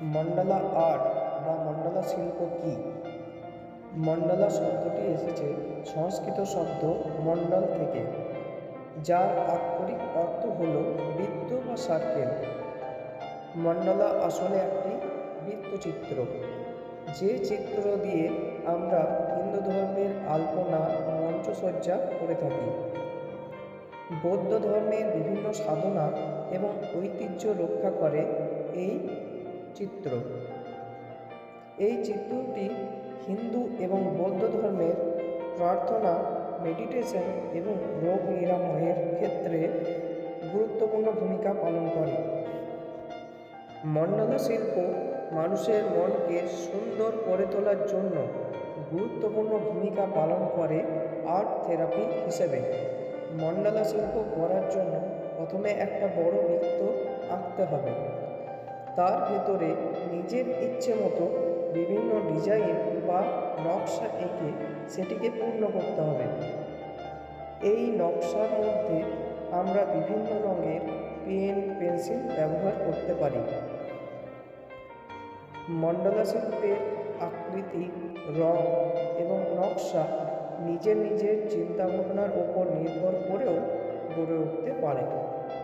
মন্ডলা art বা মন্ডলা শিল্প কী? মন্ডলা শব্দটি এসেছে সংস্কৃত শব্দ মণ্ডল থেকে, যার আক্ষরিক অর্থ হল বৃত্ত বা সার্কেল। মন্ডলা আসলে একটি বৃত্তচিত্র, যে চিত্র দিয়ে আমরা হিন্দু ধর্মের আলপনা মঞ্চসজ্জা করে থাকি। বৌদ্ধ ধর্মের বিভিন্ন সাধনা এবং ঐতিহ্য রক্ষা করে এই চিত্র। এই চিত্রটি হিন্দু এবং বৌদ্ধ ধর্মের প্রার্থনা, মেডিটেশন এবং রোগ নিরাময়ের ক্ষেত্রে গুরুত্বপূর্ণ ভূমিকা পালন করে। মন্ডলা শিল্প মানুষের মনকে সুন্দর করে তোলার জন্য গুরুত্বপূর্ণ ভূমিকা পালন করে আর্ট থেরাপি হিসেবে। মন্ডলা শিল্প করার জন্য প্রথমে একটা বড় বৃত্ত আঁকতে হবে। তার ভেতরে নিজের ইচ্ছে মতো বিভিন্ন ডিজাইন বা নকশা এঁকে সেটিকে পূর্ণ করতে হবে। এই নকশার মধ্যে আমরা বিভিন্ন রঙের পেন, পেন্সিল ব্যবহার করতে পারি। মন্ডলা শিল্পের আকৃতি, রং এবং নকশা নিজের নিজের চিন্তাভাবনার ওপর নির্ভর করেও গড়ে উঠতে পারে।